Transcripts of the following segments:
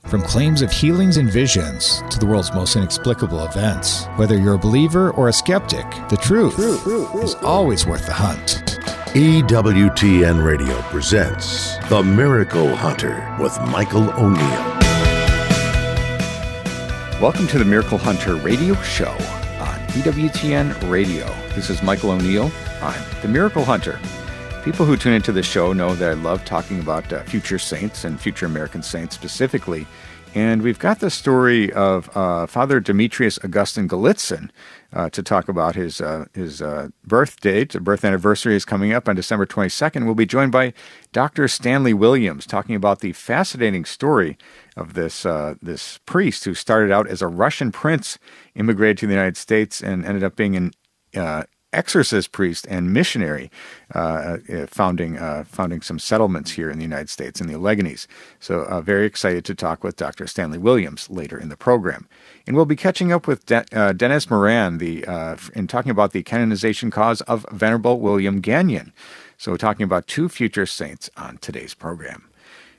From claims of healings and visions to the world's most inexplicable events, whether you're a believer or a skeptic, the truth is always worth the hunt. EWTN Radio presents The Miracle Hunter with Michael O'Neill. Welcome to the Miracle Hunter radio show on EWTN Radio. This is Michael O'Neill. I'm the Miracle Hunter. People who tune into the show know that I love talking about future saints and future American saints specifically. And we've got the story of Father Demetrius Augustine Gallitzin to talk about his birth date. Birth anniversary is coming up on December 22nd. We'll be joined by Dr. Stanley Williams talking about the fascinating story of this priest who started out as a Russian prince, immigrated to the United States, and ended up being an exorcist priest and missionary, founding some settlements here in the United States in the Alleghenies. So very excited to talk with Dr. Stanley Williams later in the program. And we'll be catching up with Denis Morin in talking about the canonization cause of Venerable William Gagnon. So we're talking about two future saints on today's program.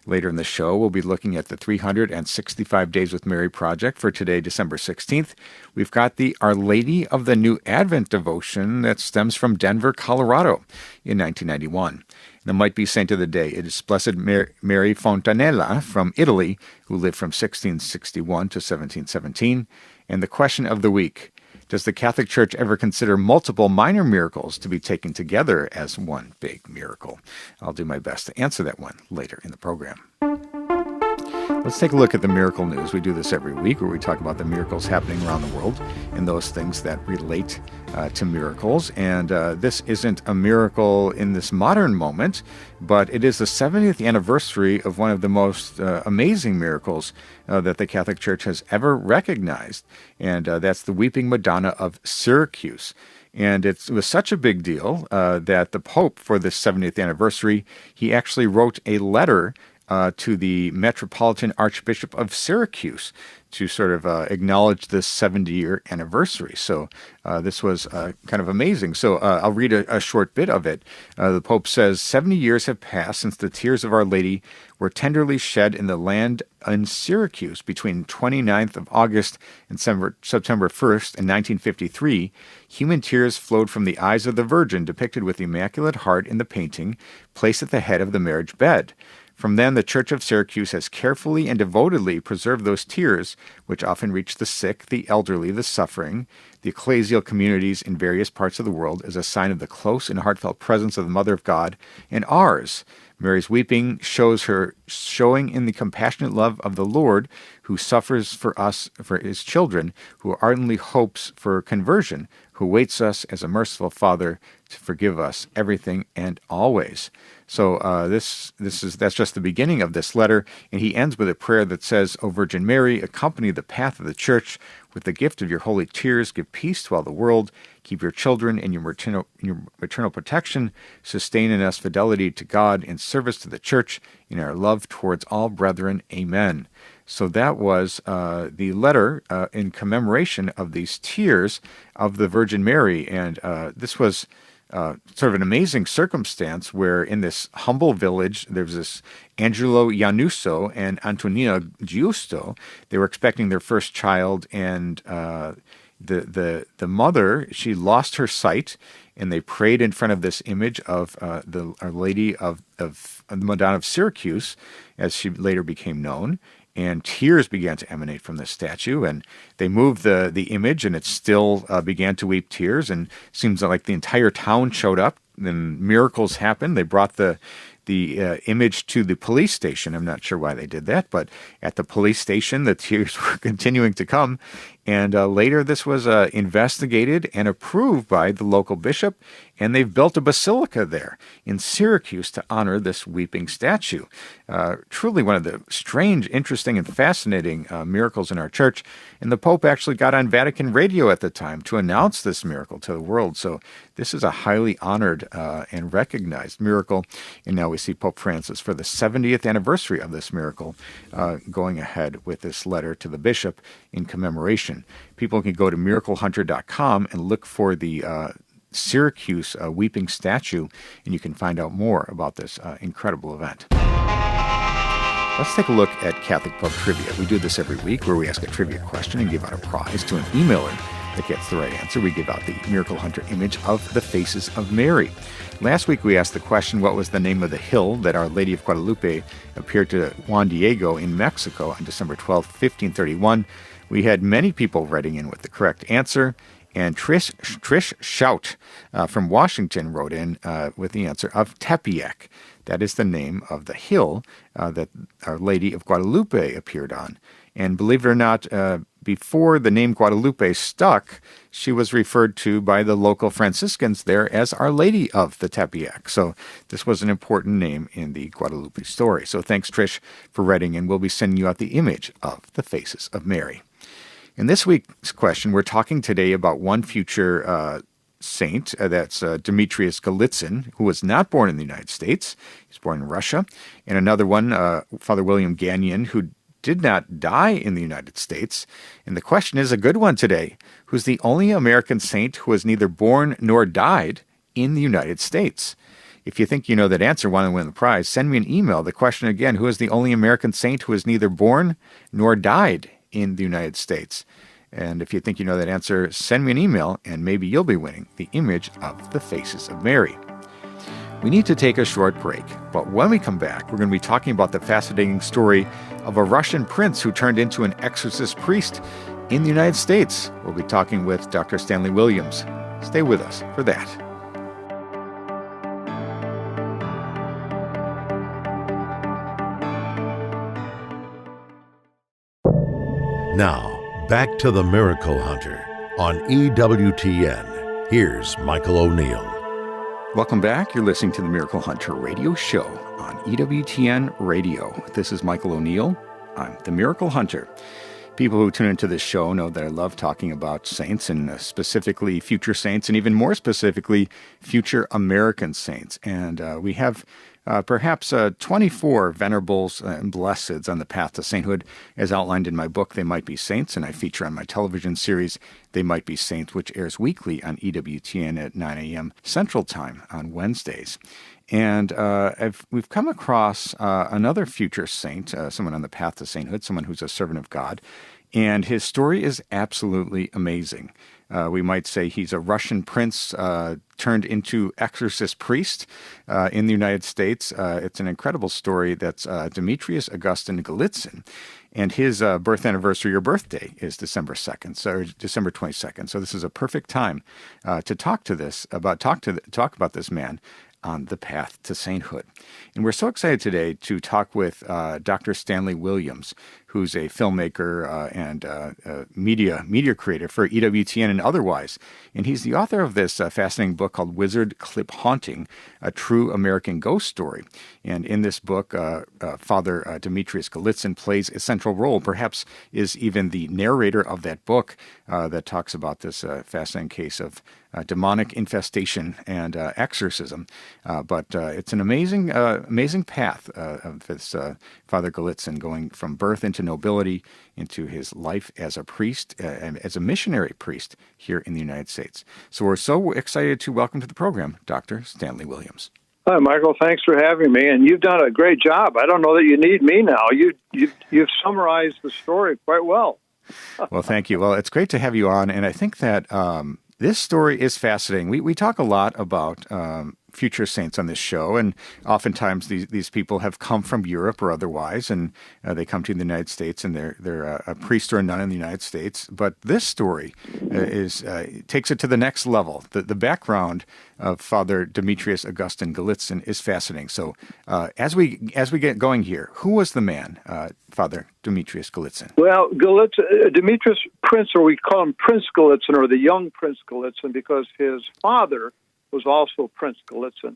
Later in the show, we'll be looking at the 365 Days with Mary project for today, December 16th. We've got the Our Lady of the New Advent devotion that stems from Denver, Colorado in 1991. The Might Be Saint of the Day, it is Blessed Mary Fontanella from Italy, who lived from 1661 to 1717. And the question of the week: does the Catholic Church ever consider multiple minor miracles to be taken together as one big miracle? I'll do my best to answer that one later in the program. Let's take a look at the miracle news. We do this every week where we talk about the miracles happening around the world and those things that relate to miracles. And this isn't a miracle in this modern moment, but it is the 70th anniversary of one of the most amazing miracles that the Catholic Church has ever recognized. And that's the Weeping Madonna of Syracuse. And it was such a big deal that the Pope, for this 70th anniversary, he actually wrote a letter to the Metropolitan Archbishop of Syracuse to sort of acknowledge this 70-year anniversary. So this was kind of amazing. So I'll read a short bit of it. The Pope says, 70 years have passed since the tears of Our Lady were tenderly shed in the land in Syracuse between 29th of August and September 1st in 1953. Human tears flowed from the eyes of the Virgin depicted with the Immaculate Heart in the painting placed at the head of the marriage bed. From then, the Church of Syracuse has carefully and devotedly preserved those tears, which often reach the sick, the elderly, the suffering, the ecclesial communities in various parts of the world, as a sign of the close and heartfelt presence of the Mother of God and ours. Mary's weeping shows her showing in the compassionate love of the Lord, who suffers for us, for his children, who ardently hopes for conversion, who waits us as a merciful Father to forgive us everything and always. So that's just the beginning of this letter, and he ends with a prayer that says, O Virgin Mary, accompany the path of the Church with the gift of your holy tears, give peace to all the world, keep your children in your maternal protection, sustain in us fidelity to God and service to the Church, in our love towards all brethren. Amen. So that was the letter in commemoration of these tears of the Virgin Mary, and this was sort of an amazing circumstance where in this humble village, there's this Angelo Iannuso and Antonina Giusto. They were expecting their first child, and the mother, she lost her sight, and they prayed in front of this image of Our Lady of the Madonna of Syracuse, as she later became known. And tears began to emanate from this statue, and they moved the image, and it still began to weep tears, and it seems like the entire town showed up, and miracles happened. They brought the image to the police station. I'm not sure why they did that, but at the police station, the tears were continuing to come, and later this was investigated and approved by the local bishop, and they've built a basilica there in Syracuse to honor this weeping statue. Truly one of the strange, interesting, and fascinating miracles in our church. And the Pope actually got on Vatican radio at the time to announce this miracle to the world. So this is a highly honored and recognized miracle. And now we see Pope Francis, for the 70th anniversary of this miracle, going ahead with this letter to the bishop in commemoration. People can go to miraclehunter.com and look for the Syracuse weeping statue, and you can find out more about this incredible event. Let's take a look at Catholic Pub Trivia. We do this every week where we ask a trivia question and give out a prize to an emailer that gets the right answer. We give out the Miracle Hunter image of the Faces of Mary. Last week we asked the question, what was the name of the hill that Our Lady of Guadalupe appeared to Juan Diego in Mexico on December 12, 1531? We had many people writing in with the correct answer, and Trish Shout from Washington wrote in with the answer of Tepeyac. That is the name of the hill that Our Lady of Guadalupe appeared on. And believe it or not, before the name Guadalupe stuck, she was referred to by the local Franciscans there as Our Lady of the Tepeyac. So this was an important name in the Guadalupe story. So thanks, Trish, for writing in. We'll be sending you out the image of the Faces of Mary. In this week's question, we're talking today about one future saint, that's Demetrius Golitsyn, who was not born in the United States. He was born in Russia. And another one, Father William Gagnon, who did not die in the United States. And the question is a good one today. Who's the only American saint who was neither born nor died in the United States? If you think you know that answer, want to win the prize, send me an email. The question again, who is the only American saint who was neither born nor died in the United States? And if you think you know that answer, send me an email, and maybe you'll be winning the image of the Faces of Mary. We need to take a short break, but when we come back, we're going to be talking about the fascinating story of a Russian prince who turned into an exorcist priest in the United States. We'll be talking with Dr. Stanley Williams. Stay with us for that. Now, back to the Miracle Hunter on EWTN. Here's Michael O'Neill. Welcome back. You're listening to the Miracle Hunter radio show on EWTN Radio. This is Michael O'Neill. I'm the Miracle Hunter. People who tune into this show know that I love talking about saints, and specifically future saints, and even more specifically, future American saints. And we have perhaps 24 venerables and blesseds on the path to sainthood, as outlined in my book, They Might Be Saints, and I feature on my television series, They Might Be Saints, which airs weekly on EWTN at 9 a.m. Central Time on Wednesdays. And we've come across another future saint, someone on the path to sainthood, someone who's a servant of God, and his story is absolutely amazing. We might say he's a Russian prince turned into exorcist priest in the United States. It's an incredible story. That's Demetrius Augustine Golitsyn. And his birth anniversary or birthday is December 2nd, so December 22nd. So this is a perfect time to talk about this man on the path to sainthood. And we're so excited today to talk with Dr. Stanley Williams, who's a filmmaker and media creator for EWTN and otherwise. And he's the author of this fascinating book called Wizard Clip Haunting, a true American ghost story. And in this book, Father Demetrius Golitsyn plays a central role, perhaps is even the narrator of that book that talks about this fascinating case of demonic infestation and exorcism. But it's an amazing path of this Father Golitsyn, going from birth into nobility, into his life as a priest, as a missionary priest here in the United States. So we're so excited to welcome to the program Dr. Stanley Williams. Hi, Michael. Thanks for having me, and you've done a great job. I don't know that you need me now. You've summarized the story quite well. Well, thank you. Well, it's great to have you on, and I think that this story is fascinating. We talk a lot about future saints on this show, and oftentimes these people have come from Europe or otherwise, and they come to the United States, and they're a priest or a nun in the United States. But this story takes it to the next level. The background of Father Demetrius Augustine Golitsyn is fascinating. So as we get going here, who was the man, Father Demetrius Golitsyn? Well, Demetrius Prince, or we call him Prince Golitsyn, or the young Prince Golitsyn, because his father was also Prince Golitsyn.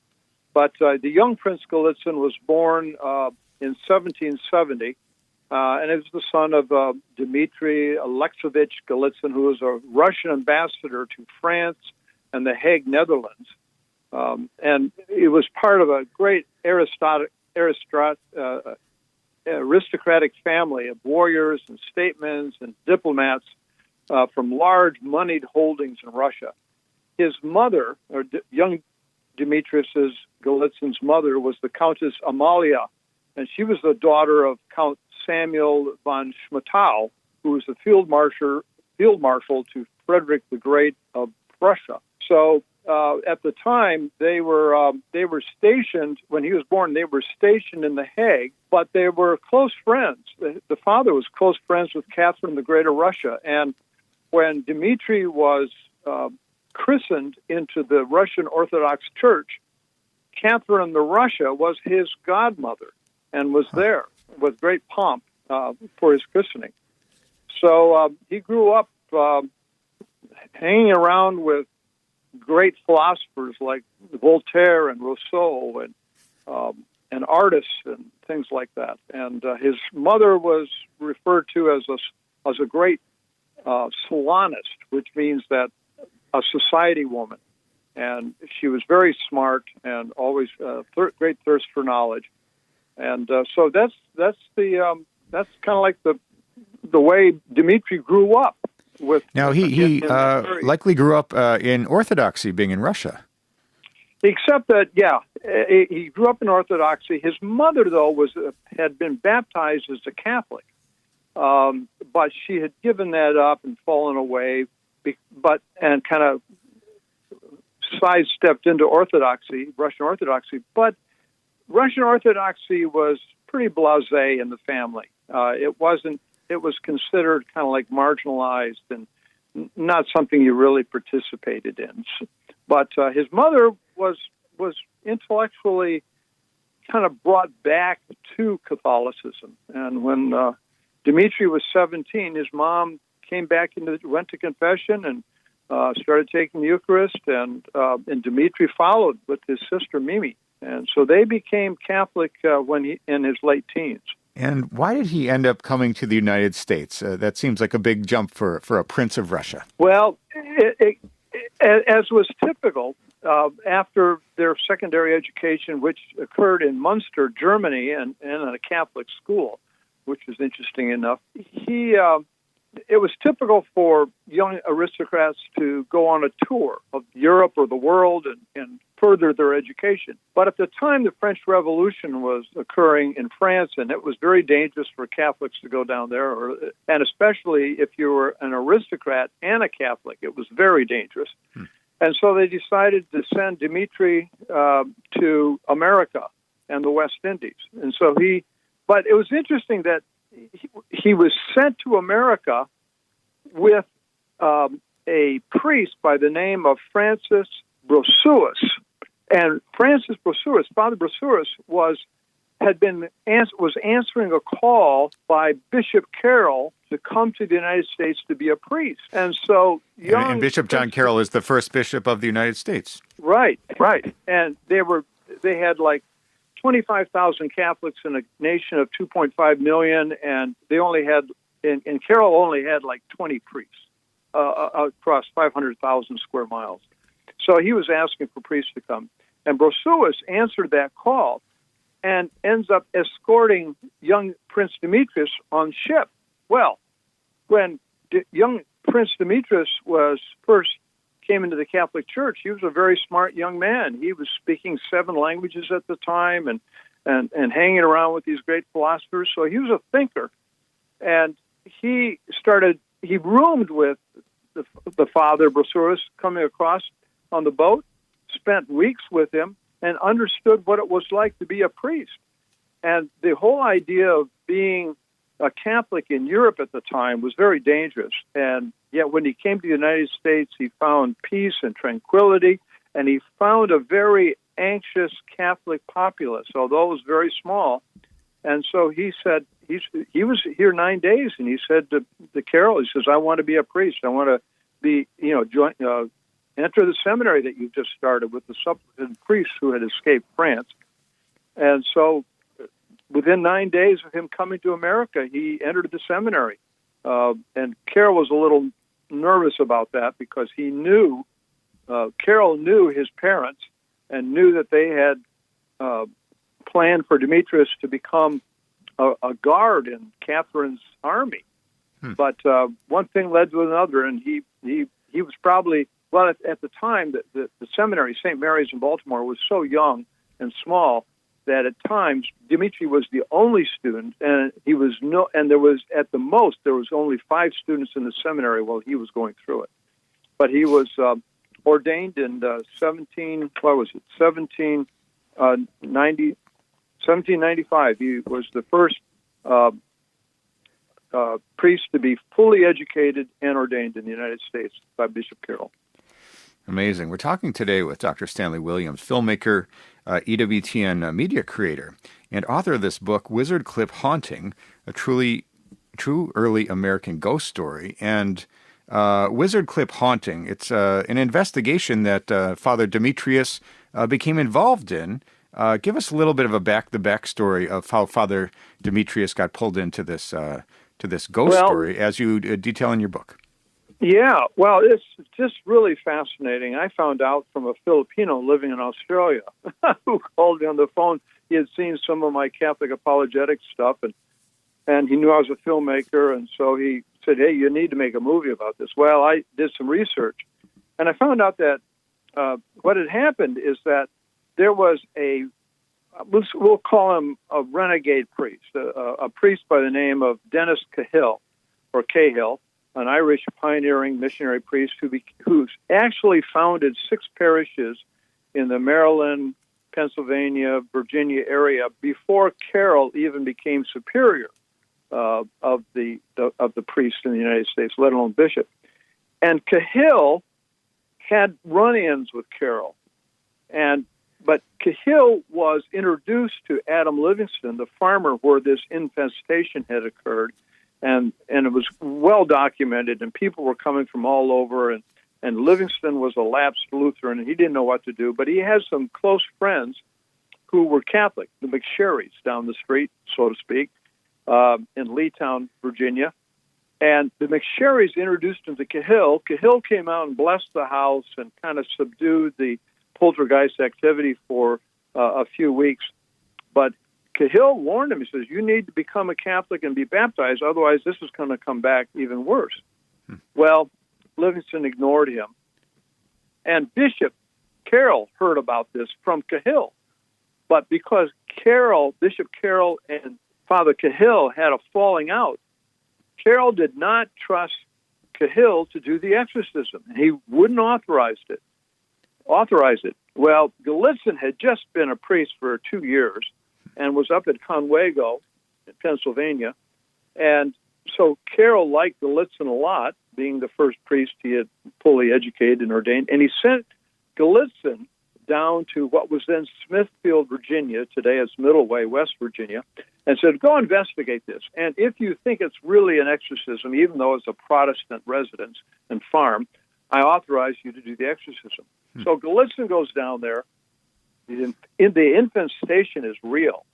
But the young Prince Golitsyn was born in 1770, and he was the son of Dmitry Alexeyevich Golitsyn, who was a Russian ambassador to France and the Hague, Netherlands. And he was part of a great aristocratic family of warriors and statesmen and diplomats from large moneyed holdings in Russia. His mother, or young Demetrius Golitsyn's mother, was the Countess Amalia and she was the daughter of Count Samuel von Schmettau, who was the field marshal to Frederick the Great of Prussia. So at the time, they were stationed, when he was born, they were stationed in The Hague, but they were close friends. The father was close friends with Catherine the Great of Russia, and when Dmitri was christened into the Russian Orthodox Church, Catherine the Russia was his godmother and was there with great pomp for his christening. So he grew up hanging around with great philosophers like Voltaire and Rousseau and artists and things like that. And his mother was referred to as a great salonist, which means that a society woman. And she was very smart and always great thirst for knowledge. And so that's kind of like the way Dmitri grew up. Now, he likely grew up in Orthodoxy, being in Russia. Except that, he grew up in Orthodoxy. His mother, though, had been baptized as a Catholic, but she had given that up and fallen away, and kind of sidestepped into Orthodoxy, Russian Orthodoxy. But Russian Orthodoxy was pretty blasé in the family. It wasn't. It was considered kind of like marginalized and not something you really participated in. But his mother was intellectually kind of brought back to Catholicism. And when Dmitri was 17, his mom went to confession and started taking the Eucharist, and Dmitri followed with his sister Mimi. And so they became Catholic in his late teens. And why did he end up coming to the United States? That seems like a big jump for a prince of Russia. Well, as was typical, after their secondary education, which occurred in Munster, Germany, and in a Catholic school, which was interesting enough, it was typical for young aristocrats to go on a tour of Europe or the world and further their education. But at the time, the French Revolution was occurring in France, and it was very dangerous for Catholics to go down there, and especially if you were an aristocrat and a Catholic, it was very dangerous. And so they decided to send Dmitri to America and the West Indies. And so but it was interesting that he was sent to America with a priest by the name of Francis Brossuus. And Francis Brossuus, Father Brossuus, was answering a call by Bishop Carroll to come to the United States to be a priest. And so and Bishop John Carroll is the first bishop of the United States. Right. And they had like 25,000 Catholics in a nation of 2.5 million, and they only had, and Carroll only had like 20 priests across 500,000 square miles. So he was asking for priests to come. And Brossuus answered that call and ends up escorting young Prince Demetrius on ship. Well, when young Prince Demetrius came into the Catholic Church, he was a very smart young man. He was speaking 7 languages at the time and hanging around with these great philosophers. So he was a thinker. And he roomed with the Father Brossuus coming across on the boat, spent weeks with him, and understood what it was like to be a priest. And the whole idea of being a Catholic in Europe at the time was very dangerous. And yet when he came to the United States, he found peace and tranquility, and he found a very anxious Catholic populace, although it was very small. And so he said, he was here 9 days, and he said to Carroll, he says, I want to be a priest. I want to be, enter the seminary that you've just started with the supplicant priests who had escaped France. And so within 9 days of him coming to America, he entered the seminary. And Carroll was a little nervous about that because he knew, Carroll knew his parents and knew that they had planned for Demetrius to become a guard in Catherine's army. But one thing led to another, and he was probably, at the time, the seminary, St. Mary's in Baltimore, was so young and small that at times Dmitri was the only student, and there was at the most there was only 5 students in the seminary while he was going through it. But he was ordained in 1795. He was the first priest to be fully educated and ordained in the United States by Bishop Carroll. Amazing. We're talking today with Dr. Stanley Williams, filmmaker, EWTN media creator, and author of this book, Wizard Cliff Haunting, a true early American ghost story. And Wizard Cliff Haunting, it's an investigation that Father Demetrius became involved in. Give us a little bit of the backstory of how Father Demetrius got pulled into this ghost story, as you detail in your book. Yeah, well, it's just really fascinating. I found out from a Filipino living in Australia who called me on the phone. He had seen some of my Catholic apologetic stuff, and he knew I was a filmmaker, and so he said, hey, you need to make a movie about this. Well, I did some research, and I found out that what had happened is that there was we'll call him a renegade priest, a priest by the name of Denis Cahill, an Irish pioneering missionary priest who actually founded 6 parishes in the Maryland, Pennsylvania, Virginia area before Carroll even became superior of the priests in the United States, let alone bishop. And Cahill had run-ins with Carroll, but Cahill was introduced to Adam Livingston, the farmer where this infestation had occurred. And it was well documented, and people were coming from all over, and Livingston was a lapsed Lutheran, and he didn't know what to do, but he had some close friends who were Catholic, the McSherrys down the street, so to speak, in Leetown, Virginia. And the McSherrys introduced him to Cahill. Cahill came out and blessed the house and kind of subdued the poltergeist activity for a few weeks. But Cahill warned him. He says, you need to become a Catholic and be baptized, otherwise this is going to come back even worse. Well, Livingston ignored him. And Bishop Carroll heard about this from Cahill. But because Bishop Carroll and Father Cahill had a falling out, Carroll did not trust Cahill to do the exorcism. He wouldn't authorize it. Well, Gallitzin had just been a priest for 2 years and was up at Conwego in Pennsylvania. And so Carroll liked Gallitzin a lot, being the first priest he had fully educated and ordained. And he sent Gallitzin down to what was then Smithfield, Virginia, today it's Middleway, West Virginia, and said, go investigate this. And if you think it's really an exorcism, even though it's a Protestant residence and farm, I authorize you to do the exorcism. So Gallitzin goes down there. The infestation is real,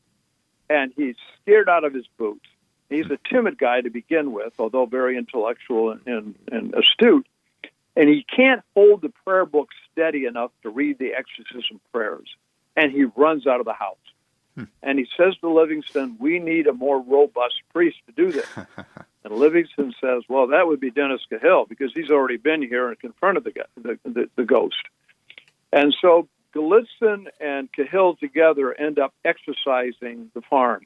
and he's scared out of his boots. He's a timid guy to begin with, although very intellectual and astute, and he can't hold the prayer book steady enough to read the exorcism prayers, and he runs out of the house. And he says to Livingston, we need a more robust priest to do this. And Livingston says, well, that would be Denis Cahill, because he's already been here and confronted the ghost. And so Gallitzin and Cahill together end up exorcising the farm.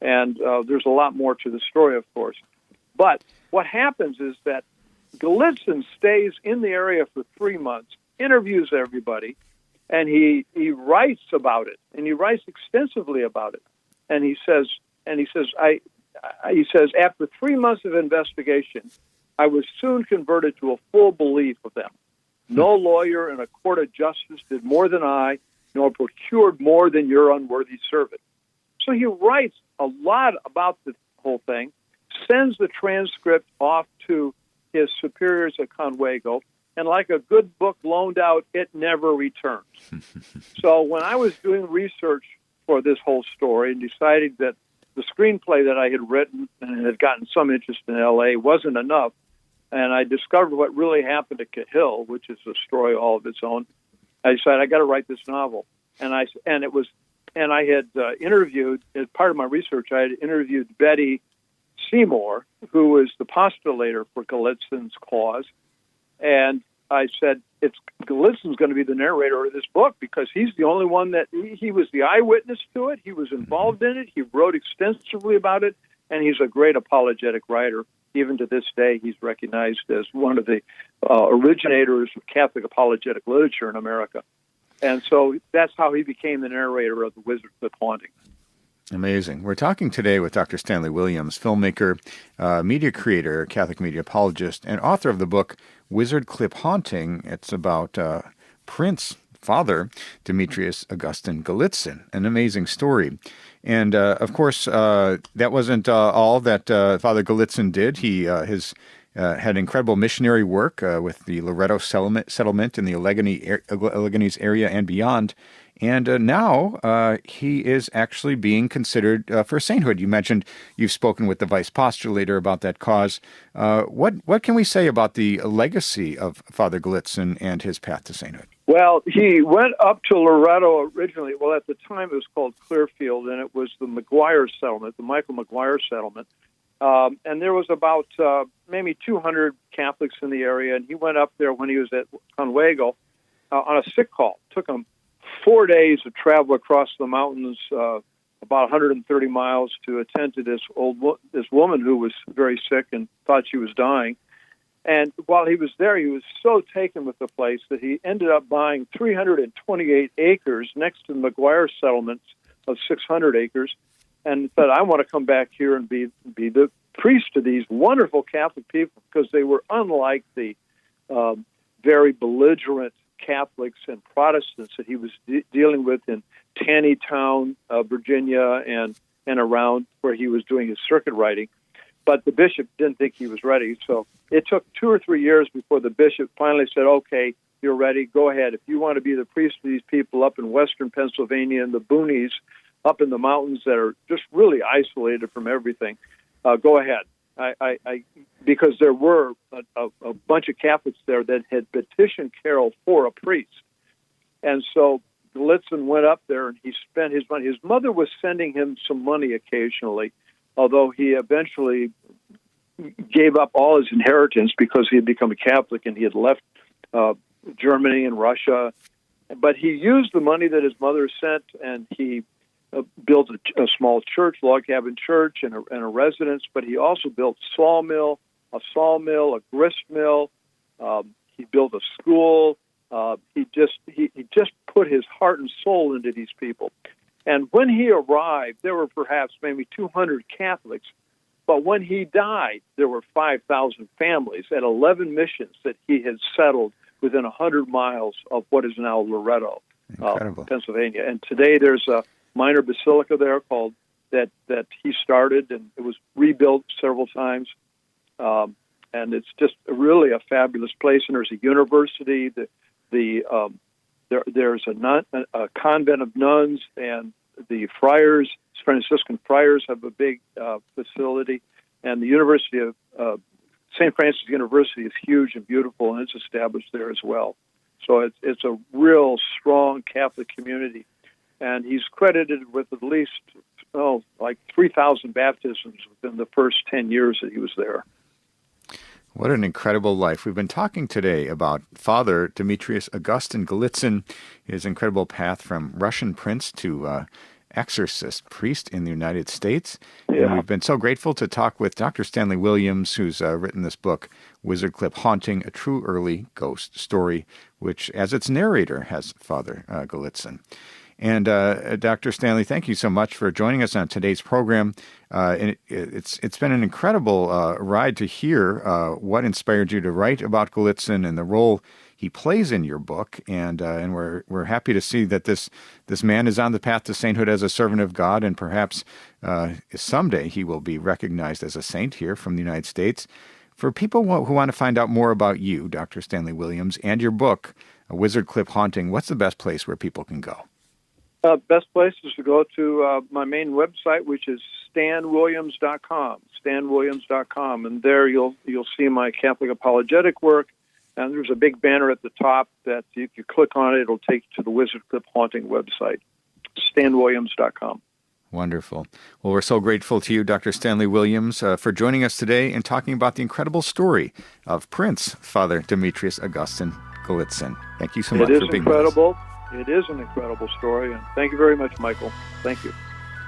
And there's a lot more to the story, of course. But what happens is that Gallitzin stays in the area for 3 months, interviews everybody, and he writes about it, and he writes extensively about it. And he says, after 3 months of investigation, I was soon converted to a full belief of them. No lawyer in a court of justice did more than I, nor procured more than your unworthy servant. So he writes a lot about the whole thing, sends the transcript off to his superiors at Conwego, and like a good book loaned out, it never returns. So when I was doing research for this whole story and decided that the screenplay that I had written and had gotten some interest in L.A. wasn't enough, and I discovered what really happened to Cahill, which is a story all of its own, I decided I got to write this novel. And I had interviewed, as part of my research, I had interviewed Betty Seymour, who was the postulator for Gallitzin's cause, and I said, Gallitzin's going to be the narrator of this book because he's the only one that he was the eyewitness to it. He was involved in it. He wrote extensively about it, and he's a great apologetic writer. Even to this day, he's recognized as one of the originators of Catholic apologetic literature in America. And so that's how he became the narrator of The Wizard Cliff Haunting. Amazing. We're talking today with Dr. Stanley Williams, filmmaker, media creator, Catholic media apologist, and author of the book Wizard Cliff Haunting. It's about Father Demetrius Augustine Gallitzin, an amazing story. And, of course, that wasn't all that Father Gallitzin did. He had incredible missionary work with the Loretto settlement in the Alleghenies area and beyond. And now he is actually being considered for sainthood. You mentioned you've spoken with the vice-postulator about that cause. What can we say about the legacy of Father Gallitzin and his path to sainthood? Well, he went up to Loretto originally. Well, at the time it was called Clearfield, and it was the McGuire settlement, the Michael McGuire settlement. And there was about maybe 200 Catholics in the area, and he went up there when he was at Conwego on a sick call. It took him 4 days to travel across the mountains, about 130 miles, to attend to this woman who was very sick and thought she was dying. And while he was there, he was so taken with the place that he ended up buying 328 acres next to the McGuire settlements of 600 acres, and said, "I want to come back here and be the priest to these wonderful Catholic people," because they were unlike the very belligerent Catholics and Protestants that he was dealing with in Taneytown, Virginia, and around where he was doing his circuit riding. But the bishop didn't think he was ready, so it took 2 or 3 years before the bishop finally said, "Okay, you're ready. Go ahead. If you want to be the priest of these people up in western Pennsylvania and the boonies, up in the mountains that are just really isolated from everything, go ahead." Because there were a bunch of Catholics there that had petitioned Carroll for a priest. And so Gallitzin went up there and he spent his money. His mother was sending him some money occasionally, although he eventually gave up all his inheritance because he had become a Catholic and he had left Germany and Russia. But he used the money that his mother sent, and he built a small church, log cabin church, and a residence. But he also built a sawmill, a grist mill. He built a school. He just put his heart and soul into these people. And when he arrived, there were perhaps maybe 200 Catholics. But when he died, there were 5,000 families at 11 missions that he had settled within 100 miles of what is now Loretto, Pennsylvania. And today there's a minor basilica there called that he started, and it was rebuilt several times. And it's just really a fabulous place. And there's a university. There's a convent of nuns, and the friars, Franciscan friars, have a big facility. And the University of St. Francis University is huge and beautiful, and it's established there as well. So it's a real strong Catholic community. And he's credited with at least, like 3,000 baptisms within the first 10 years that he was there. What an incredible life. We've been talking today about Father Demetrius Augustine Gallitzin, his incredible path from Russian prince to exorcist priest in the United States. Yeah. And we've been so grateful to talk with Dr. Stanley Williams, who's written this book, Wizard Cliff Haunting, a true early ghost story, which, as its narrator, has Father Gallitzin. And Dr. Stanley, thank you so much for joining us on today's program. And it's been an incredible ride to hear what inspired you to write about Gallitzin and the role he plays in your book. And we're happy to see that this man is on the path to sainthood as a servant of God, and perhaps someday he will be recognized as a saint here from the United States. For people who want to find out more about you, Dr. Stanley Williams, and your book, Wizard Cliff Haunting, what's the best place where people can go? Best place is to go to my main website, which is stanwilliams.com, stanwilliams.com, and there you'll see my Catholic apologetic work, and there's a big banner at the top that if you click on it, it'll take you to the Wizard Cliff Haunting website, stanwilliams.com. Wonderful. Well, we're so grateful to you, Dr. Stanley Williams, for joining us today and talking about the incredible story of Prince Father Demetrius Augustine Gallitzin. Thank you so much for being incredible. It is an incredible story, and thank you very much, Michael. Thank you.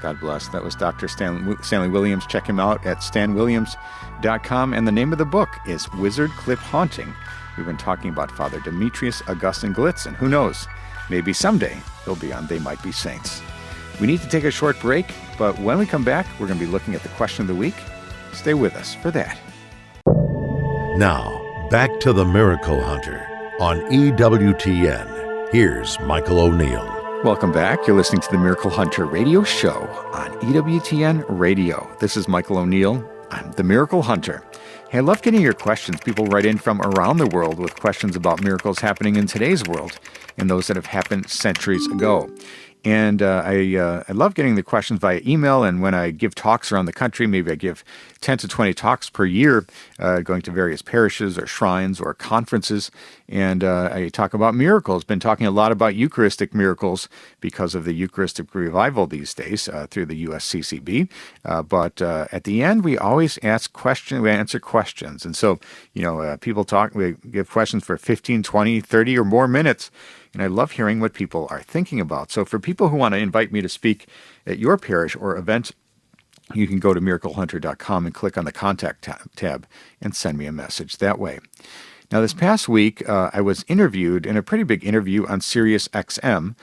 God bless. That was Dr. Stanley Williams. Check him out at stanwilliams.com, and the name of the book is Wizard Cliff Haunting. We've been talking about Father Demetrius Augustine Gallitzin. Who knows? Maybe someday he'll be on They Might Be Saints. We need to take a short break, but when we come back, we're going to be looking at the question of the week. Stay with us for that. Now, back to the Miracle Hunter on EWTN. Here's Michael O'Neill. Welcome back. You're listening to the Miracle Hunter radio show on EWTN Radio. This is Michael O'Neill. I'm the Miracle Hunter. Hey, I love getting your questions. People write in from around the world with questions about miracles happening in today's world and those that have happened centuries ago. And I love getting the questions via email, and when I give talks around the country, maybe I give 10 to 20 talks per year, going to various parishes or shrines or conferences, and I talk about miracles. Been talking a lot about Eucharistic miracles because of the Eucharistic revival these days through the USCCB. But at the end, we always ask questions. We answer questions, and so people talk. We give questions for 15, 20, 30 or more minutes. And I love hearing what people are thinking about. So for people who want to invite me to speak at your parish or event, you can go to miraclehunter.com and click on the contact tab and send me a message that way. Now, this past week, I was interviewed in a pretty big interview on Sirius XM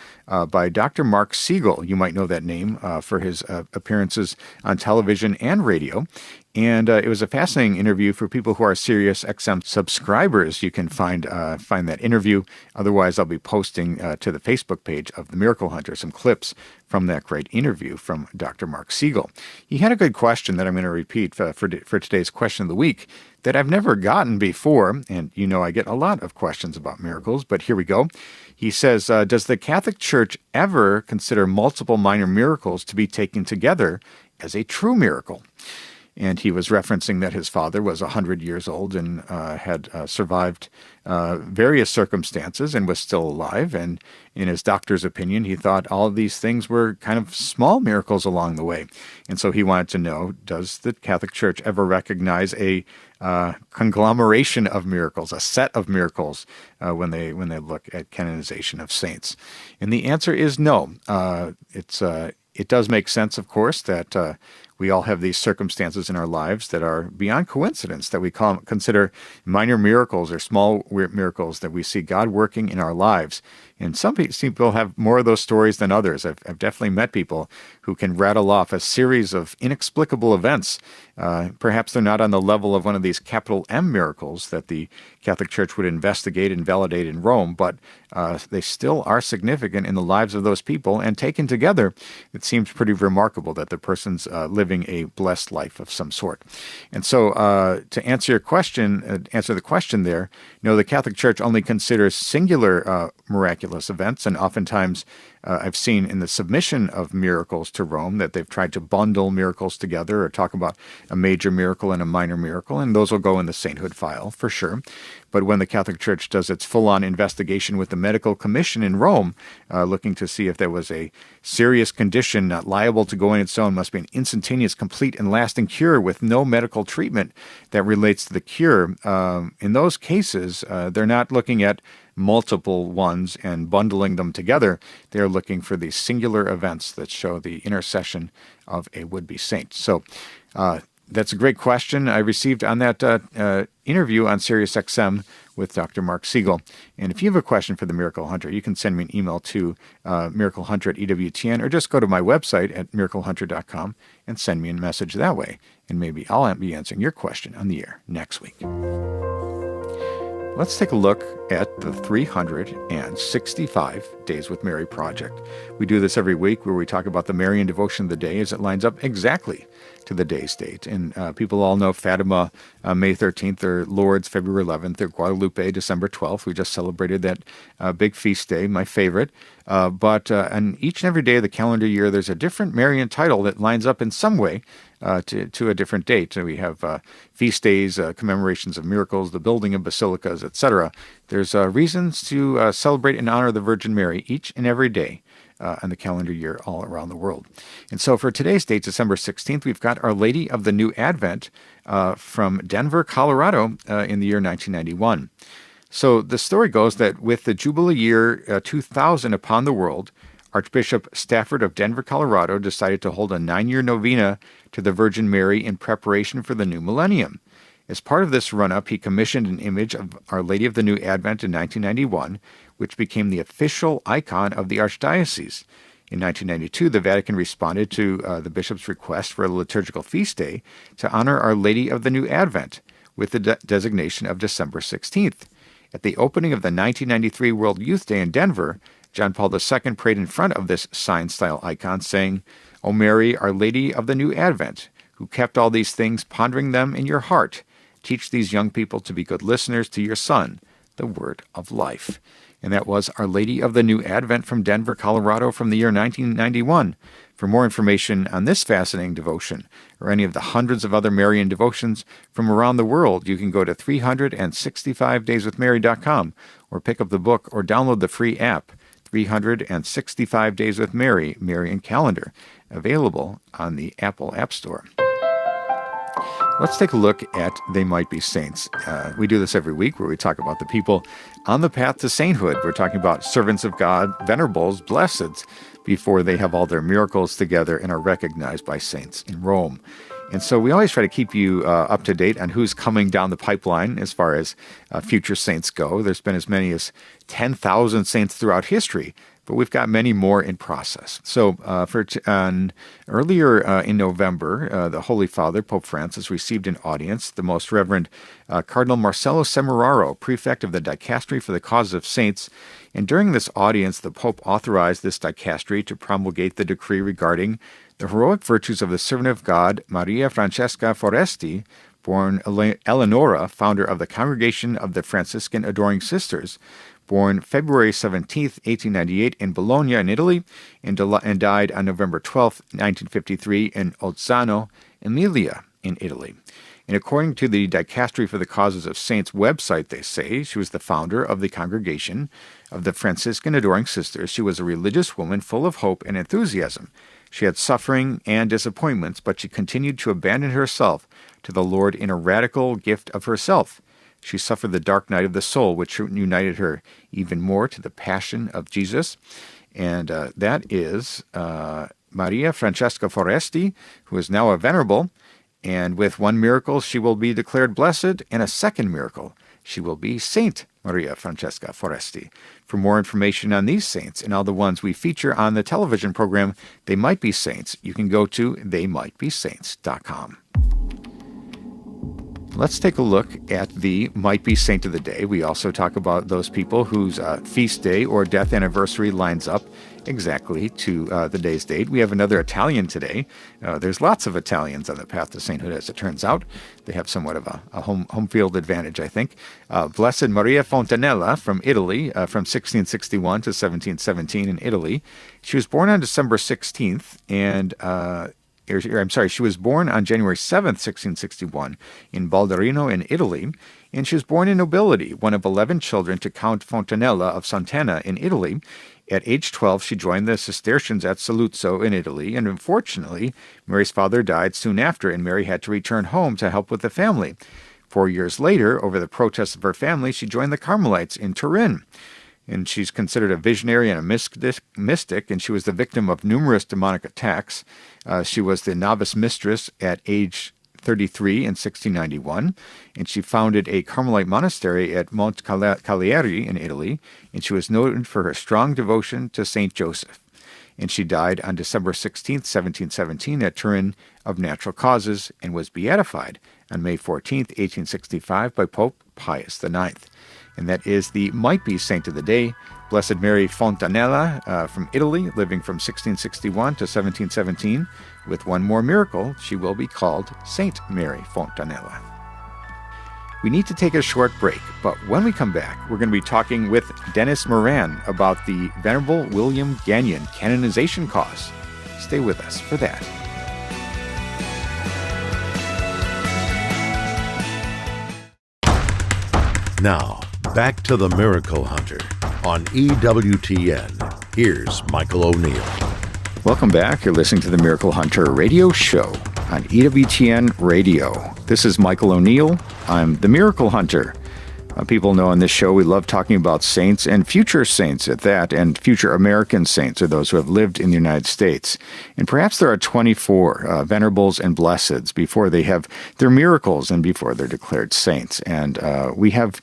by Dr. Mark Siegel. You might know that name for his appearances on television and radio. And it was a fascinating interview for people who are Sirius XM subscribers. You can find that interview. Otherwise, I'll be posting to the Facebook page of the Miracle Hunter some clips from that great interview from Dr. Mark Siegel. He had a good question that I'm going to repeat for today's question of the week that I've never gotten before. And I get a lot of questions about miracles, but here we go. He says, does the Catholic Church ever consider multiple minor miracles to be taken together as a true miracle? And he was referencing that his father was 100 years old and had survived various circumstances and was still alive. And in his doctor's opinion, he thought all of these things were kind of small miracles along the way. And so he wanted to know, does the Catholic Church ever recognize a conglomeration of miracles, a set of miracles, when they look at canonization of saints? And the answer is no. It does make sense, of course, that we all have these circumstances in our lives that are beyond coincidence, that we consider minor miracles or small miracles that we see God working in our lives. And some people have more of those stories than others. I've definitely met people who can rattle off a series of inexplicable events. Perhaps they're not on the level of one of these capital M miracles that the Catholic Church would investigate and validate in Rome, but they still are significant in the lives of those people. And taken together, it seems pretty remarkable that the person's living a blessed life of some sort. And so to answer the question there, the Catholic Church only considers singular miraculous events, and oftentimes I've seen in the submission of miracles to Rome that they've tried to bundle miracles together or talk about a major miracle and a minor miracle, and those will go in the sainthood file for sure. But when the Catholic Church does its full-on investigation with the medical commission in Rome, looking to see if there was a serious condition not liable to go in its own, must be an instantaneous, complete, and lasting cure with no medical treatment that relates to the cure. In those cases, they're not looking at multiple ones and bundling them together. They're looking for these singular events that show the intercession of a would-be saint. So that's a great question I received on that interview on Sirius XM with Dr. Mark Siegel. And if you have a question for the Miracle Hunter, you can send me an email to miraclehunter@EWTN, or just go to my website at miraclehunter.com and send me a message that way. And maybe I'll be answering your question on the air next week. Let's take a look at the 365 Days with Mary project. We do this every week where we talk about the Marian devotion of the day as it lines up exactly to the day's date. And people all know Fatima, May 13th, or Lourdes, February 11th, or Guadalupe, December 12th. We just celebrated that big feast day, my favorite. But on each and every day of the calendar year, there's a different Marian title that lines up in some way to a different date. So we have feast days, commemorations of miracles, the building of basilicas, etc. There's reasons to celebrate and honor the Virgin Mary each and every day on the calendar year all around the world. And so for today's date, December 16th, we've got Our Lady of the New Advent from Denver, Colorado in the year 1991. So the story goes that with the Jubilee year 2000 upon the world, Archbishop Stafford of Denver, Colorado decided to hold a 9-year novena to the Virgin Mary in preparation for the new millennium. As part of this run-up, he commissioned an image of Our Lady of the New Advent in 1991, which became the official icon of the Archdiocese. In 1992, the Vatican responded to the bishop's request for a liturgical feast day to honor Our Lady of the New Advent with the designation of December 16th. At the opening of the 1993 World Youth Day in Denver, John Paul II prayed in front of this sign-style icon, saying, "O Mary, Our Lady of the New Advent, who kept all these things, pondering them in your heart, teach these young people to be good listeners to your Son, the Word of Life." And that was Our Lady of the New Advent from Denver, Colorado from the year 1991. For more information on this fascinating devotion, or any of the hundreds of other Marian devotions from around the world, you can go to 365dayswithmary.com, or pick up the book or download the free app, 365 Days with Mary, Marian Calendar, available on the Apple App Store. Let's take a look at They Might Be Saints. We do this every week where we talk about the people on the path to sainthood. We're talking about servants of God, venerables, blesseds, before they have all their miracles together and are recognized by saints in Rome. And so we always try to keep you up to date on who's coming down the pipeline as far as future saints go. There's been as many as 10,000 saints throughout history, but we've got many more in process. So earlier in November, the Holy Father, Pope Francis, received an audience. The Most Reverend Cardinal Marcello Semeraro, prefect of the Dicastery for the Cause of Saints. And during this audience, the Pope authorized this dicastery to promulgate the decree regarding the heroic virtues of the servant of God, Maria Francesca Foresti, born Eleonora, founder of the Congregation of the Franciscan Adoring Sisters, born February 17, 1898 in Bologna in Italy, and died on November 12, 1953 in Ozzano, Emilia in Italy. And according to the Dicastery for the Causes of Saints website, they say, she was the founder of the Congregation of the Franciscan Adoring Sisters. She was a religious woman full of hope and enthusiasm. She had suffering and disappointments, but she continued to abandon herself to the Lord in a radical gift of herself. She suffered the dark night of the soul, which united her even more to the passion of Jesus. And that is Maria Francesca Foresti, who is now a venerable. And with one miracle, she will be declared blessed, and a second miracle, she will be Saint Maria Francesca Foresti. For more information on these saints and all the ones we feature on the television program, They Might Be Saints, you can go to theymightbesaints.com. Let's take a look at the Might Be Saint of the Day. We also talk about those people whose feast day or death anniversary lines up exactly to the day's date. We have another Italian today. There's lots of Italians on the path to sainthood, as it turns out. They have somewhat of a home field advantage, I think. Blessed Maria Fontanella from Italy, from 1661 to 1717 in Italy. She was born on December 16th, and she was born on January 7th, 1661, in Balderino in Italy, and she was born in nobility, one of 11 children to Count Fontanella of Sant'Anna in Italy. At age 12, she joined the Cistercians at Saluzzo in Italy, and unfortunately, Mary's father died soon after, and Mary had to return home to help with the family. 4 years later, over the protests of her family, she joined the Carmelites in Turin. And she's considered a visionary and a mystic, and she was the victim of numerous demonic attacks. She was the novice mistress at age 33 in 1691, and she founded a Carmelite monastery at Monte Cagliari in Italy, and she was noted for her strong devotion to Saint Joseph. And she died on December 16, 1717, at Turin of natural causes, and was beatified on May 14, 1865, by Pope Pius IX. And that is the Might Be Saint of the Day, Blessed Mary Fontanella from Italy, living from 1661 to 1717. With one more miracle, she will be called Saint Mary Fontanella. We need to take a short break, but when we come back, we're going to be talking with Denis Morin about the Venerable William Gagnon canonization cause. Stay with us for that. Now, back to the Miracle Hunter on EWTN. Here's Michael O'Neill. Welcome back. You're listening to the Miracle Hunter radio show on EWTN Radio. This is Michael O'Neill. I'm the Miracle Hunter. People know on this show we love talking about saints and future saints at that, and future American saints are those who have lived in the United States. And perhaps there are 24 venerables and blesseds before they have their miracles and before they're declared saints. And we have,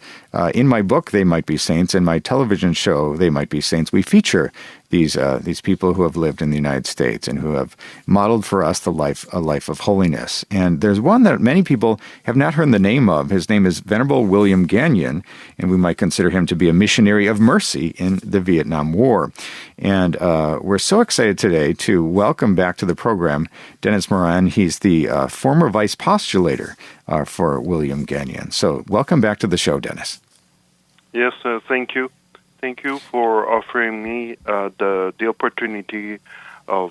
in my book, They Might Be Saints, and my television show, They Might Be Saints, we feature these people who have lived in the United States and who have modeled for us a life of holiness. And there's one that many people have not heard the name of. His name is Venerable William Gagnon, and we might consider him to be a missionary of mercy in the Vietnam War. And we're so excited today to welcome back to the program Denis Morin. He's the former vice-postulator for William Gagnon. So welcome back to the show, Denis. Yes, thank you. Thank you for offering me the opportunity of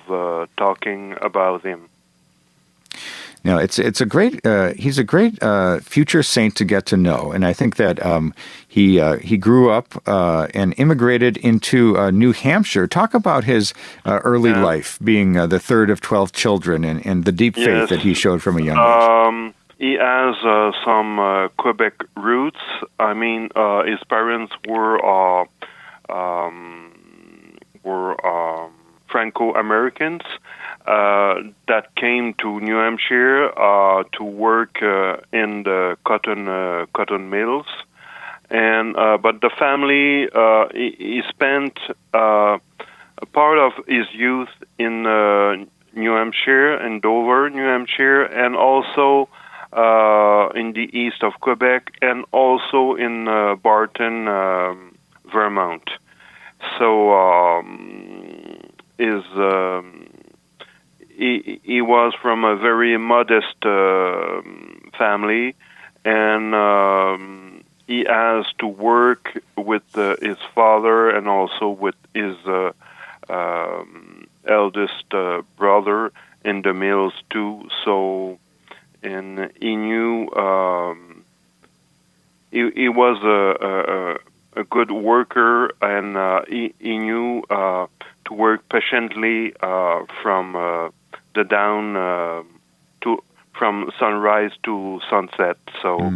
talking about him. Now, it's a great he's a great future saint to get to know, and I think that he grew up and immigrated into New Hampshire. Talk about his early life, being the third of 12 children, and the deep faith that he showed from a young age. He has some Quebec roots. I mean, his parents were Franco-Americans that came to New Hampshire to work in the cotton mills, and but the family he spent a part of his youth in New Hampshire and Dover, New Hampshire, and also in the east of Quebec, and also in Barton, Vermont. So he was from a very modest family, and he has to work with his father and also with his eldest brother in the mills too. So, and he knew he was a good worker, and he knew to work patiently from the dawn from sunrise to sunset. So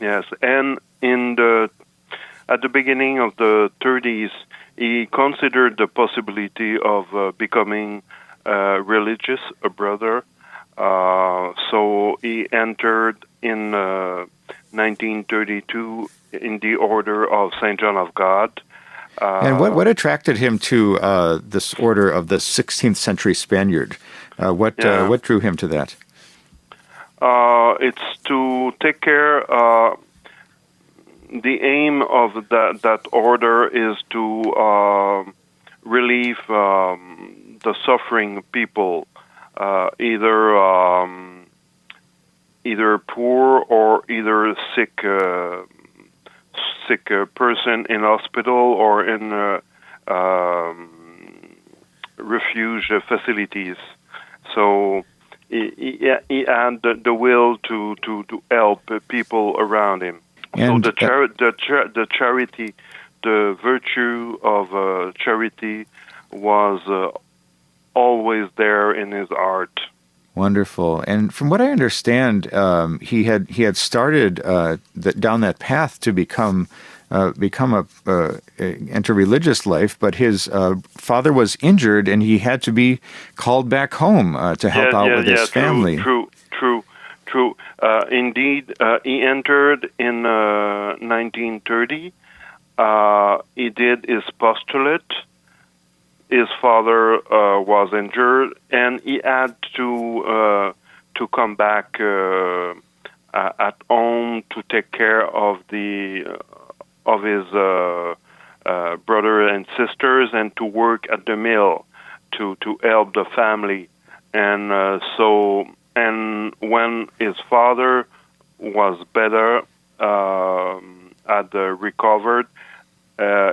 yes, and at the beginning of the 30s, he considered the possibility of becoming religious, a brother. So he entered in 1932 in the Order of St. John of God. And what attracted him to this order of the 16th century Spaniard? What drew him to that? It's to take care. The aim of that order is to relieve the suffering people, either poor or either sick person in hospital or in refuge facilities. So he had the will to help people around him. And so the charity, the virtue of charity, was always there in his art. Wonderful. And from what I understand, he had started down that path to become enter religious life, but his father was injured and he had to be called back home to help out with his family. True. Indeed, he entered in 1930. He did his postulate. His father was injured, and he had to come back at home to take care of his brother and sisters, and to work at the mill to help the family. And and when his father was better, had recovered,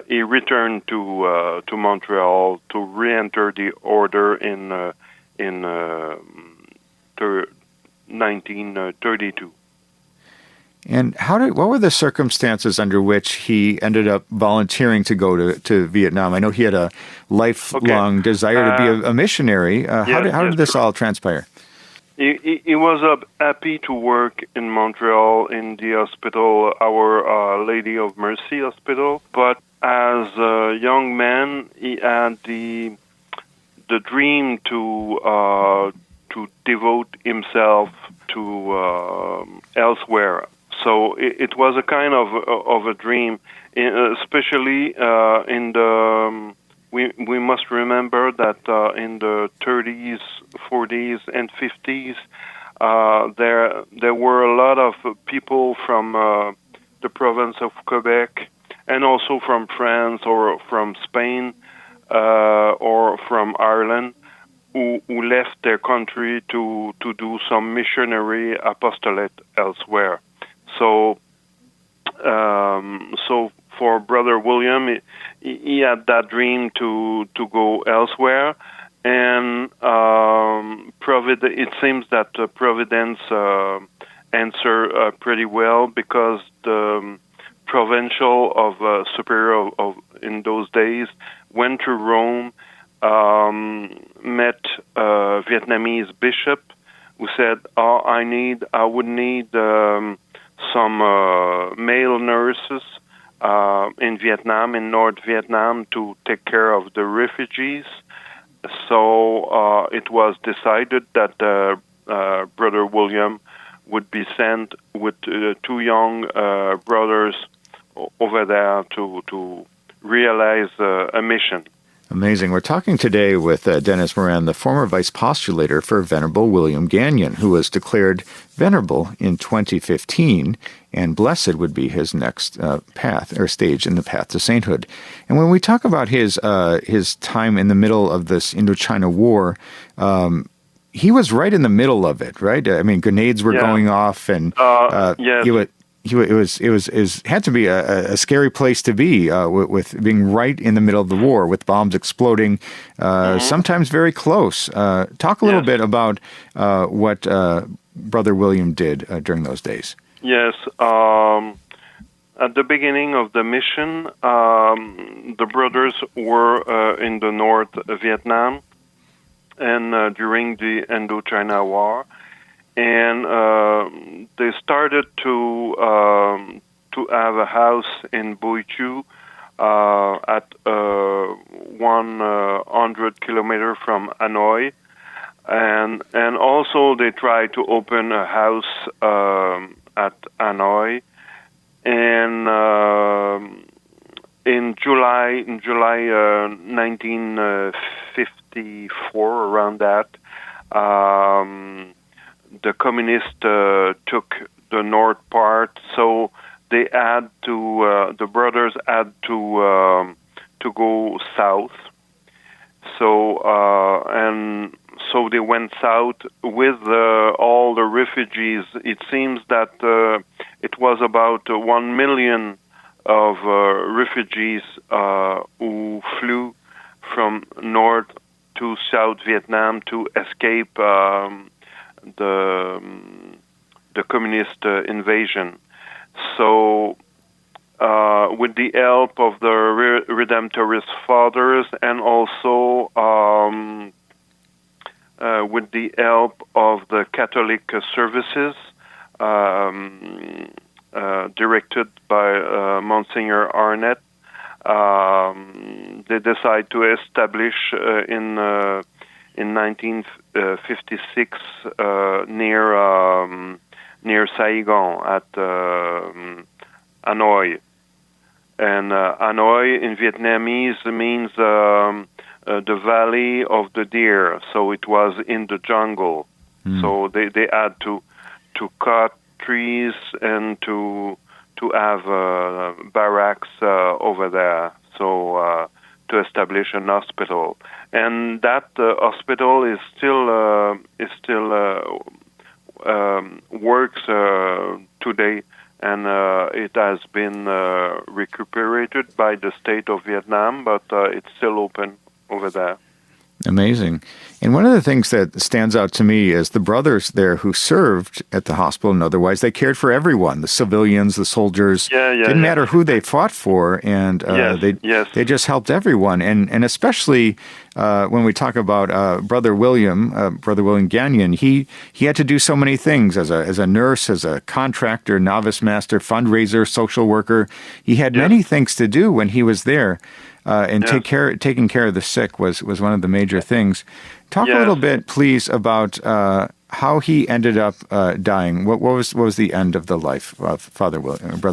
he returned to Montreal to re-enter the order in 1932. And what were the circumstances under which he ended up volunteering to go to Vietnam? I know he had a lifelong desire to be a missionary. How did this all transpire? He was happy to work in Montreal in the hospital, Our Lady of Mercy Hospital. But as a young man, he had the dream to devote himself to elsewhere. So it was a kind of a dream, especially in the. We must remember that in the 30s, 40s, and 50s, there were a lot of people from the province of Quebec, and also from France or from Spain or from Ireland, who left their country to do some missionary apostolate elsewhere. So for Brother William, he had that dream to go elsewhere, and it seems that Providence answered pretty well, because the provincial of superior of in those days went to Rome, met a Vietnamese bishop who said, I would need some male nurses in Vietnam, in North Vietnam, to take care of the refugees. So it was decided that Brother William would be sent with two young brothers over there to realize a mission. Amazing. We're talking today with Denis Morin, the former vice-postulator for Venerable William Gagnon, who was declared venerable in 2015, and blessed would be his next path or stage in the path to sainthood. And when we talk about his time in the middle of this Indochina War, he was right in the middle of it, right? I mean, grenades were going off, and yes. It had to be a scary place to be with being right in the middle of the war, with bombs exploding, sometimes very close. Talk a little bit about what Brother William did during those days. Yes. At the beginning of the mission, the brothers were in the North Vietnam, and during the Indochina War. And they started to have a house in Bui Chu at 100 kilometers from Hanoi, and also they tried to open a house at Hanoi. And in July 1954, around that. The communists took the north part, so they had to. The brothers had to go south. So so they went south with all the refugees. It seems that it was about 1 million of refugees who flew from North to South Vietnam to escape the communist invasion. So with the help of the Redemptorist Fathers, and also with the help of the Catholic services directed by Monsignor Arnett, they decide to establish in 1956 near Saigon at Hanoi. And Hanoi in Vietnamese means the Valley of the Deer, so it was in the jungle. So they had to cut trees and to have barracks over there, so to establish an hospital. And that hospital is still works today, and it has been recuperated by the state of Vietnam, but it's still open over there. Amazing. And one of the things that stands out to me is the brothers there who served at the hospital and otherwise, they cared for everyone, the civilians, the soldiers. Didn't matter who they fought for, and they just helped everyone. And especially when we talk about Brother William Gagnon, he had to do so many things as a nurse, as a contractor, novice master, fundraiser, social worker. He had many things to do when he was there, and taking care of the sick was one of the major things. Talk a little bit, please, about how he ended up dying. What was the end of the life of Brother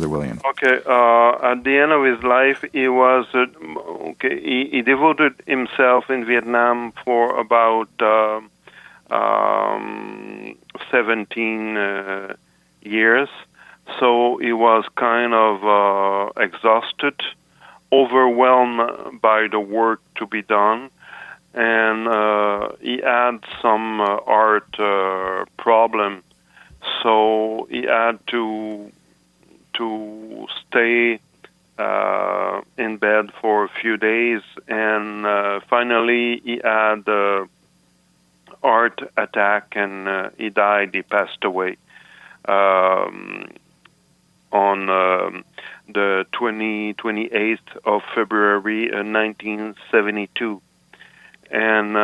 William? Okay, at the end of his life, he was he devoted himself in Vietnam for about 17 years. So he was kind of exhausted, overwhelmed by the work to be done, and he had some art problem, so he had to stay in bed for a few days, and finally he had heart attack, and he died. He passed away on the 28th of February 1972. And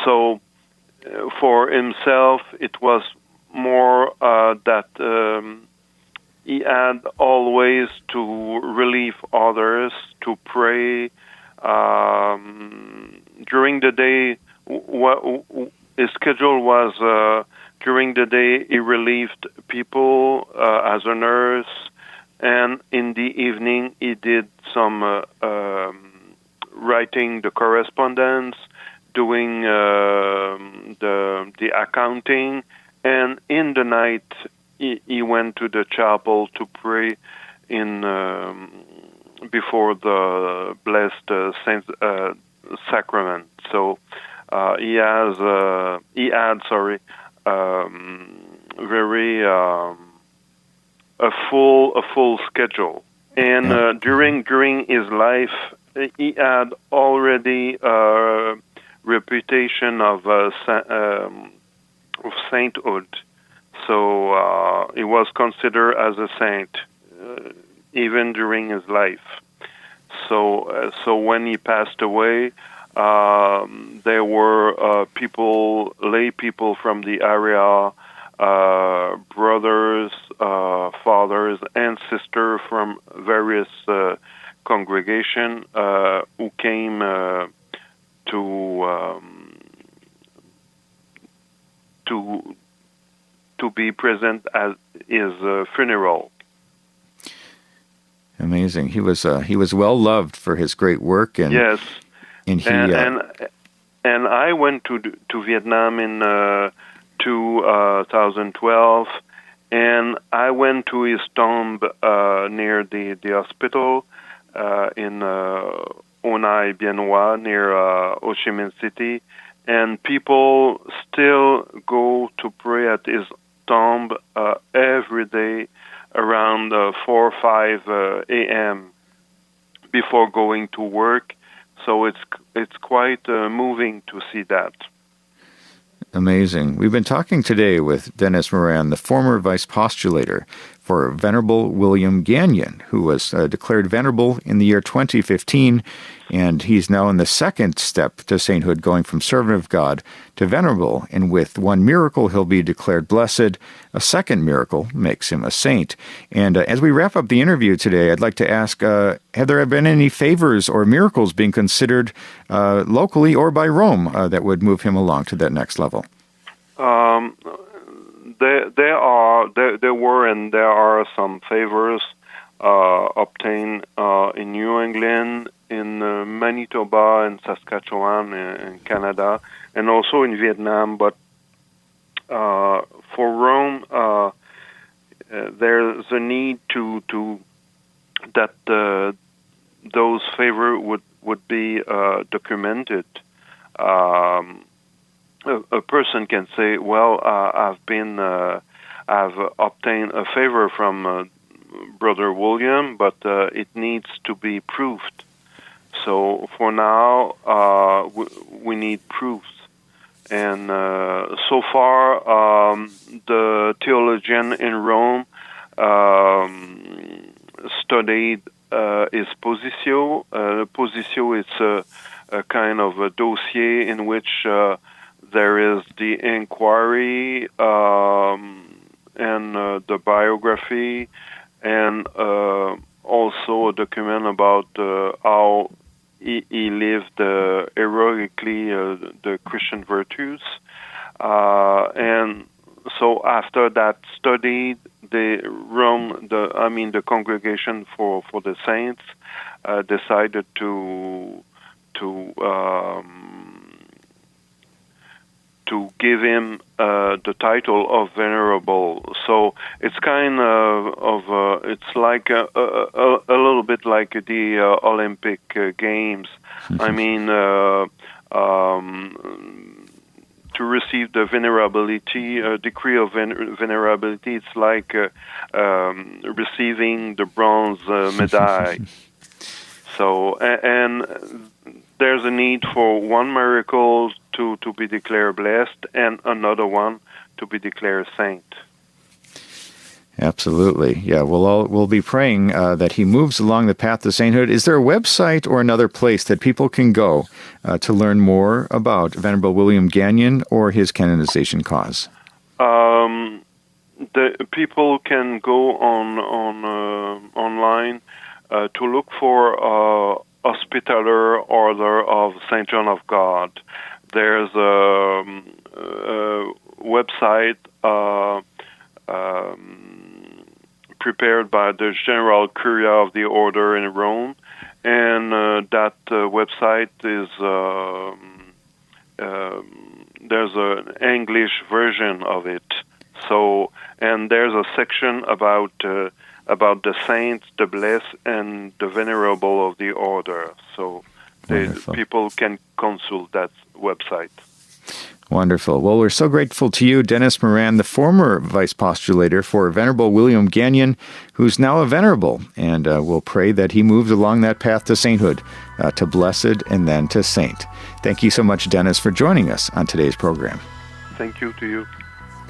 so for himself, it was more that he had always to relieve others, to pray. During the day, his schedule was during the day he relieved people as a nurse, and in the evening he did some writing the correspondence, doing the accounting, and in the night he went to the chapel to pray in before the blessed Saint Sacrament. So he had very a full schedule, and during his life he had already a reputation of sainthood. So he was considered as a saint even during his life. So when he passed away, there were lay people from the area, brothers, fathers, and sisters from various congregation who came to be present at his funeral. Amazing. He was well loved for his great work, and yes, and he and I went to Vietnam in 2012, and I went to his tomb near the hospital in Onai Bien Hoa near Ho Chi Minh City, and people still go to pray at his tomb every day around 4 or 5 a.m. before going to work. So it's quite moving to see that. Amazing. We've been talking today with Denis Morin, the former vice-postulator for Venerable William Gagnon, who was declared venerable in the year 2015, and he's now in the second step to sainthood, going from servant of God to venerable, and with one miracle he'll be declared blessed. A second miracle makes him a saint. And as we wrap up the interview today, I'd like to ask, have there been any favors or miracles being considered locally or by Rome that would move him along to that next level? There were and there are some favors obtained in New England, in Manitoba and Saskatchewan in Canada, and also in Vietnam. But for Rome, there's a need to that those favors would be documented. A person can say, "Well, I've obtained a favor from Brother William, but it needs to be proved." So for now, we need proofs, And so far, the theologian in Rome studied his positio. Positio is a kind of a dossier in which there is the inquiry and the biography, and also a document about how he lived heroically the Christian virtues. And so after that study, the congregation for the saints decided to give him the title of venerable. So it's kind of it's like a little bit like the Olympic Games. I mean, to receive the venerability decree of venerability, it's like receiving the bronze medal. So and there's a need for one miracle to be declared blessed and another one to be declared saint. Absolutely. Yeah, we'll be praying that he moves along the path to sainthood. Is there a website or another place that people can go to learn more about Venerable William Gagnon or his canonization cause? The people can go online to look for Hospitaller Order of St. John of God. There's a website prepared by the General Curia of the Order in Rome, and that website is there's an English version of it. So, and there's a section about the saints, the blessed, and the venerable of the order. So people can consult that website. Wonderful. Well, we're so grateful to you, Denis Morin, the former vice-postulator for Venerable William Gagnon, who's now a venerable, and we'll pray that he moves along that path to sainthood, to blessed and then to saint. Thank you so much, Denis, for joining us on today's program. Thank you to you.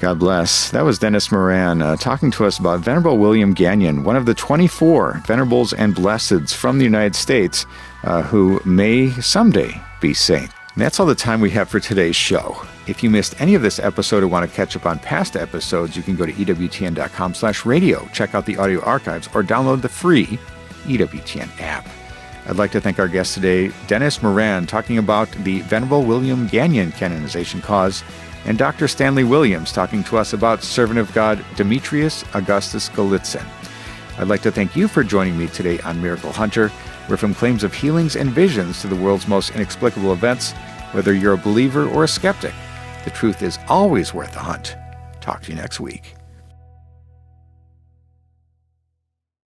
God bless. That was Denis Morin talking to us about Venerable William Gagnon, one of the 24 venerables and blesseds from the United States who may someday be saint. And that's all the time we have for today's show. If you missed any of this episode or want to catch up on past episodes, you can go to EWTN.com/radio, check out the audio archives, or download the free EWTN app. I'd like to thank our guest today, Denis Morin, talking about the Venerable William Gagnon canonization cause, and Dr. Stanley Williams talking to us about Servant of God Demetrius Augustus Golitsyn. I'd like to thank you for joining me today on Miracle Hunter, where from claims of healings and visions to the world's most inexplicable events, whether you're a believer or a skeptic, the truth is always worth a hunt. Talk to you next week.